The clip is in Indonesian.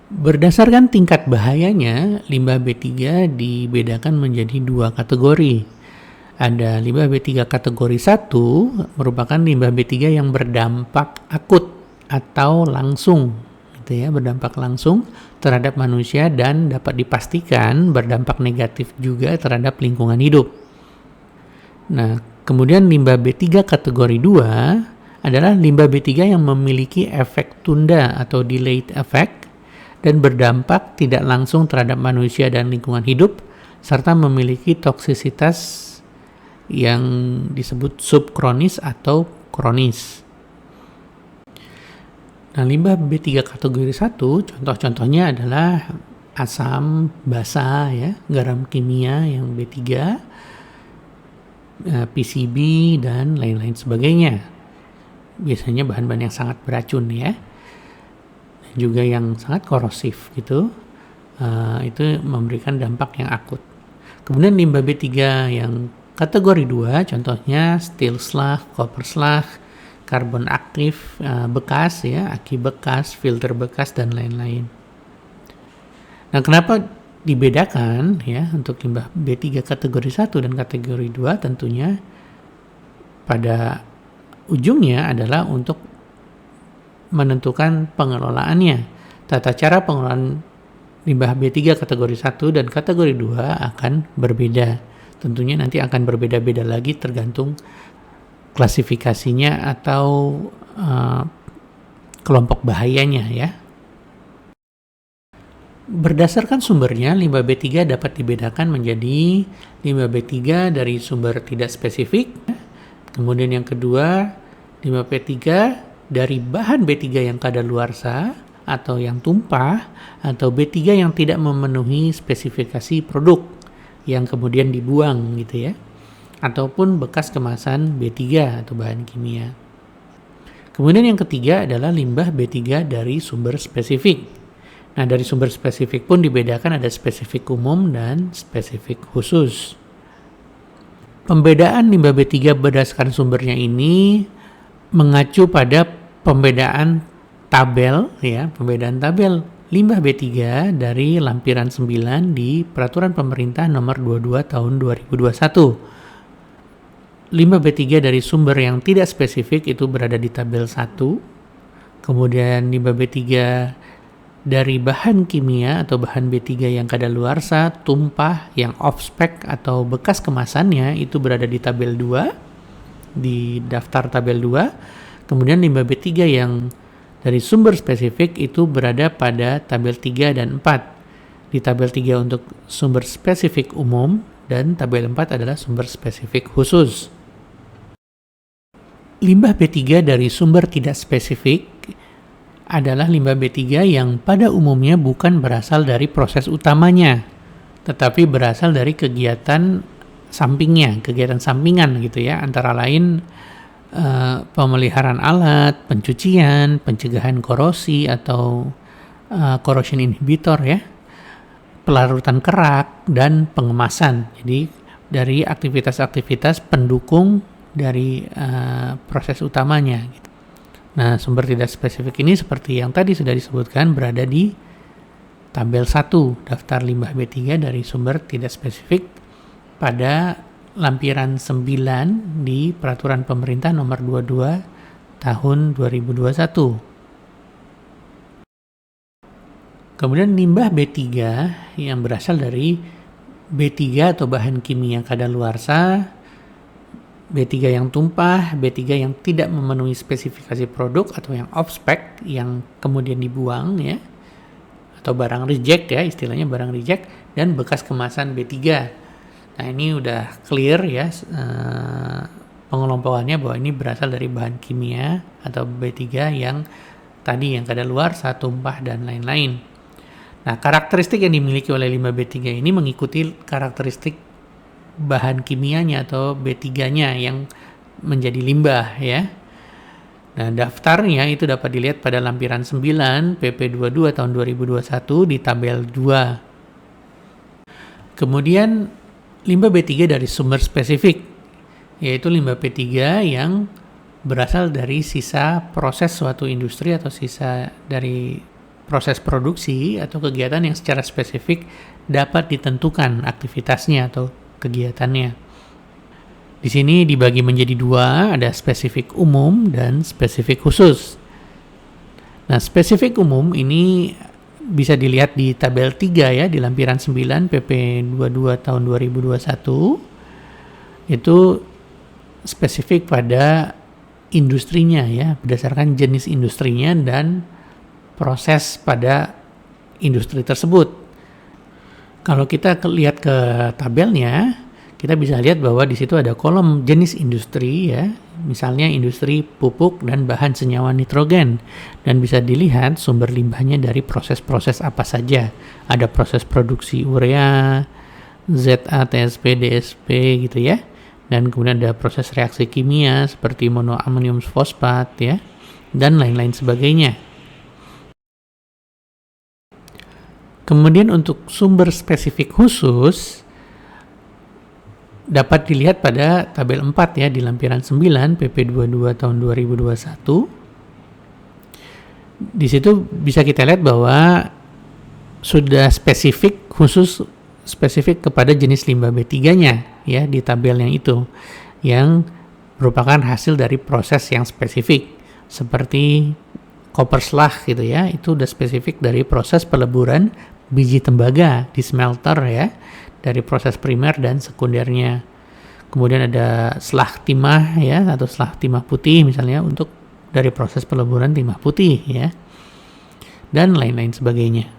Berdasarkan tingkat bahayanya, limbah B3 dibedakan menjadi dua kategori. Ada limbah B3 kategori 1 merupakan limbah B3 yang berdampak akut atau langsung, gitu ya, berdampak langsung terhadap manusia dan dapat dipastikan berdampak negatif juga terhadap lingkungan hidup. Nah, kemudian limbah B3 kategori 2 adalah limbah B3 yang memiliki efek tunda atau delayed effect dan berdampak tidak langsung terhadap manusia dan lingkungan hidup, serta memiliki toksisitas yang disebut subkronis atau kronis. Nah, limbah B3 kategori 1, contoh-contohnya adalah asam basa, ya, garam kimia yang B3, PCB, dan lain-lain sebagainya. Biasanya bahan-bahan yang sangat beracun, ya. Juga yang sangat korosif gitu, itu memberikan dampak yang akut. Kemudian limbah B3 yang kategori 2, contohnya steel slag, copper slag, karbon aktif bekas, ya, aki bekas, filter bekas, dan lain-lain. Nah, kenapa dibedakan, ya, untuk limbah B3 kategori 1 dan kategori 2? Tentunya pada ujungnya adalah untuk menentukan pengelolaannya. Tata cara pengelolaan limbah B3 kategori 1 dan kategori 2 akan berbeda. Tentunya nanti akan berbeda-beda lagi tergantung klasifikasinya atau kelompok bahayanya, ya. Berdasarkan sumbernya, limbah B3 dapat dibedakan menjadi limbah B3 dari sumber tidak spesifik. Kemudian yang kedua, limbah B3 dari bahan B3 yang kadaluarsa atau yang tumpah, atau B3 yang tidak memenuhi spesifikasi produk yang kemudian dibuang, gitu ya, ataupun bekas kemasan B3 atau bahan kimia. Kemudian yang ketiga adalah limbah B3 dari sumber spesifik. Nah, dari sumber spesifik pun dibedakan, ada spesifik umum dan spesifik khusus. Pembedaan limbah B3 berdasarkan sumbernya ini mengacu pada pembedaan tabel, ya, pembedaan tabel limbah B3 dari lampiran 9 di Peraturan Pemerintah Nomor 22 Tahun 2021. Limbah B3 dari sumber yang tidak spesifik itu berada di tabel 1. Kemudian limbah B3 dari bahan kimia atau bahan B3 yang kadaluarsa, tumpah, yang off-spec atau bekas kemasannya itu berada di tabel 2, di daftar tabel 2. Kemudian limbah B3 yang dari sumber spesifik itu berada pada tabel 3 dan 4. Di tabel 3 untuk sumber spesifik umum dan tabel 4 adalah sumber spesifik khusus. Limbah B3 dari sumber tidak spesifik adalah limbah B3 yang pada umumnya bukan berasal dari proses utamanya, tetapi berasal dari kegiatan sampingnya, kegiatan sampingan, gitu ya, antara lain pemeliharaan alat, pencucian, pencegahan korosi atau corrosion inhibitor, ya, pelarutan kerak, dan pengemasan. Jadi dari aktivitas-aktivitas pendukung dari proses utamanya, gitu. Nah, sumber tidak spesifik ini seperti yang tadi sudah disebutkan berada di tabel 1 daftar limbah B3 dari sumber tidak spesifik pada lampiran 9 di Peraturan Pemerintah Nomor 22 Tahun 2021. Kemudian limbah B3 yang berasal dari B3 atau bahan kimia kadaluarsa, B3 yang tumpah, B3 yang tidak memenuhi spesifikasi produk atau yang off-spec yang kemudian dibuang, ya, atau barang reject, ya, istilahnya barang reject, dan bekas kemasan B3. Nah, ini udah clear, ya, pengelompokannya bahwa ini berasal dari bahan kimia atau B3 yang tadi yang kadaluarsa, tumpah, dan lain-lain. Nah, karakteristik yang dimiliki oleh limbah B3 ini mengikuti karakteristik bahan kimianya atau B3-nya yang menjadi limbah, ya. Nah, daftarnya itu dapat dilihat pada lampiran 9 PP 22 tahun 2021 di tabel 2. Kemudian limbah B3 dari sumber spesifik, yaitu limbah B3 yang berasal dari sisa proses suatu industri atau sisa dari proses produksi atau kegiatan yang secara spesifik dapat ditentukan aktivitasnya atau kegiatannya. Di sini dibagi menjadi dua, ada spesifik umum dan spesifik khusus. Nah, spesifik umum ini bisa dilihat di tabel 3 ya, di lampiran 9 PP 22 tahun 2021. Itu spesifik pada industrinya ya, berdasarkan jenis industrinya dan proses pada industri tersebut. Kalau kita lihat ke tabelnya, kita bisa lihat bahwa di situ ada kolom jenis industri ya, misalnya industri pupuk dan bahan senyawa nitrogen, dan bisa dilihat sumber limbahnya dari proses-proses apa saja. Ada proses produksi urea, ZA, TSP, DSP gitu ya, dan kemudian ada proses reaksi kimia seperti monoamonium fosfat ya, dan lain-lain sebagainya. Kemudian untuk sumber spesifik khusus dapat dilihat pada tabel 4 ya, di lampiran 9 PP 22 tahun 2021. Di situ bisa kita lihat bahwa sudah spesifik khusus spesifik kepada jenis limbah B3-nya ya, di tabel yang itu, yang merupakan hasil dari proses yang spesifik seperti copper slag gitu ya, itu udah spesifik dari proses peleburan biji tembaga di smelter ya, dari proses primer dan sekundernya. Kemudian ada slag timah ya, atau slag timah putih misalnya untuk dari proses peleburan timah putih ya, dan lain-lain sebagainya.